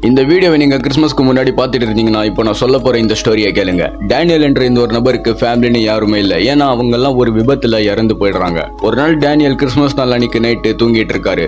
இந்த வீடியோவை நீங்க கிறிஸ்மஸ்க்கு முன்னாடி பார்த்துட்டு இருந்தீங்கன்னா இப்போ நான் சொல்ல போற இந்த ஸ்டோரியை கேளுங்க. டேனியல் என்ற இந்த ஒரு நபருக்கு ஃபேமிலின்னு யாருமே இல்லை. ஏன்னா அவங்க எல்லாம் ஒரு விபத்துல இறந்து போயிடுறாங்க. ஒரு நாள் டேனியல் கிறிஸ்மஸ் நாள் அன்னைக்கு நைட்டு தூங்கிட்டு இருக்காரு.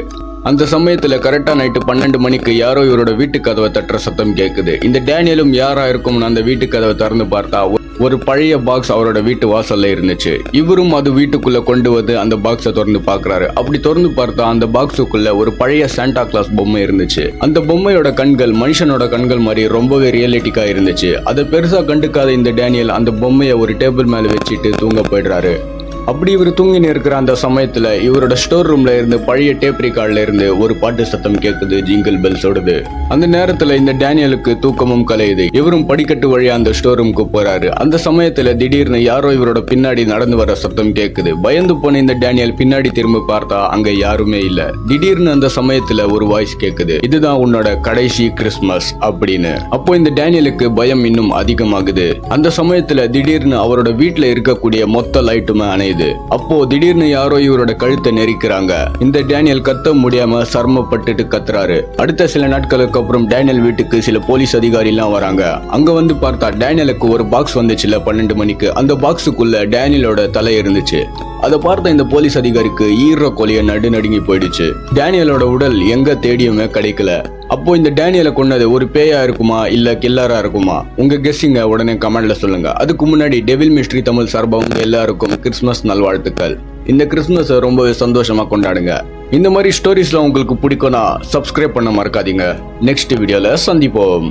அந்த சமயத்துல கரெக்டா நைட்டு 12 மணிக்கு யாரோ இவரோட வீட்டு கதவை தட்டுற சத்தம் கேட்குது. இந்த டேனியலும் யாரா இருக்கும்னு அந்த வீட்டு கதவை திறந்து பார்த்தா ஒரு பழைய பாக்ஸ் அவரோட வீட்டு வாசல்ல இருந்துச்சு. இவரும் அது வீட்டுக்குள்ள கொண்டு வந்து அந்த பாக்ஸை திறந்து பாக்குறாரு. அப்படி திறந்து பார்த்தா அந்த பாக்ஸுக்குள்ள ஒரு பழைய சாண்டா கிளாஸ் பொம்மை இருந்துச்சு. அந்த பொம்மையோட கண்கள் மனுஷனோட கண்கள் மாதிரி ரொம்பவே ரியலிட்டிக்கா இருந்துச்சு. அதை பெருசா கண்டுக்காத இந்த டேனியல் அந்த பொம்மையை ஒரு டேபிள் மேல வச்சுட்டு தூங்க போயிடுறாரு. அப்படி இவர் தூங்கின்னு இருக்கிற அந்த சமயத்துல இவரோட ஸ்டோர் ரூம்ல இருந்து பழைய டேப் ரெக்கார்ட்ல இருந்து ஒரு பாட்டு சத்தம் கேட்குது, ஜிங்கிள் பெல்ஸ் ஓடுது. அந்த நேரத்துல இந்த டேனியலுக்கு தூக்கமும் கலையுது. இவரும் படிக்கட்டு வழியா அந்த ஸ்டோர் ரூமுக்கு போறாரு. அந்த சமயத்துல திடீர்னு யாரோ இவரோட பின்னாடி நடந்து வர சத்தம் கேட்குது. பயந்து போன இந்த டேனியல் பின்னாடி திரும்ப பார்த்தா அங்க யாருமே இல்ல. திடீர்னு அந்த சமயத்துல ஒரு வாய்ஸ் கேட்குது, இதுதான் உன்னோட கடைசி கிறிஸ்மஸ் அப்படின்னு. அப்போ இந்த டேனியலுக்கு பயம் இன்னும் அதிகமாகுது. அந்த சமயத்துல திடீர்னு அவரோட வீட்டுல இருக்கக்கூடிய மொத்த லைட்டுமே அணையுது. அப்போ திடீர்னு யாரோ இவரோட கழுத்தை நெரிக்கிறாங்க. இந்த டேனியல் கத்த முடியாம சர்மப்பட்டுட்டு கத்துறாரு. அடுத்த சில நாட்களுக்கு அப்புறம் டேனியல் வீட்டுக்கு சில போலீஸ் அதிகாரி எல்லாம் வராங்க. அங்க வந்து பார்த்தா டேனியலுக்கு ஒரு பாக்ஸ் வந்துச்சுல 12 மணிக்கு. அந்த பாக்ஸுக்குள்ள டேனியலோட தலை இருந்துச்சு. அதை பார்த்த இந்த போலீஸ் அதிகாரிக்கு ஈர கொலைய நடுநடுங்கி போயிடுச்சு. டேனியலோட உடல் எங்க தேடியுமே கிடைக்கல. அப்போ இந்த டேனியலை கொன்னது ஒரு பேயா இருக்குமா இல்ல கில்லரா இருக்குமா? உங்க கெஸ்ஸிங்க உடனே கமெண்ட்ல சொல்லுங்க. அதுக்கு முன்னாடி டெவில் மிஸ்ட்ரி தமிழ் சார்பா உங்க எல்லாருக்கும் கிறிஸ்மஸ் நல்வாழ்த்துக்கள். இந்த கிறிஸ்மஸ் ரொம்பவே சந்தோஷமா கொண்டாடுங்க. இந்த மாதிரி ஸ்டோரிஸ்லாம் உங்களுக்கு பிடிக்கும்னா சப்ஸ்கிரைப் பண்ண மறக்காதீங்க. நெக்ஸ்ட் வீடியோல சந்திப்போம்.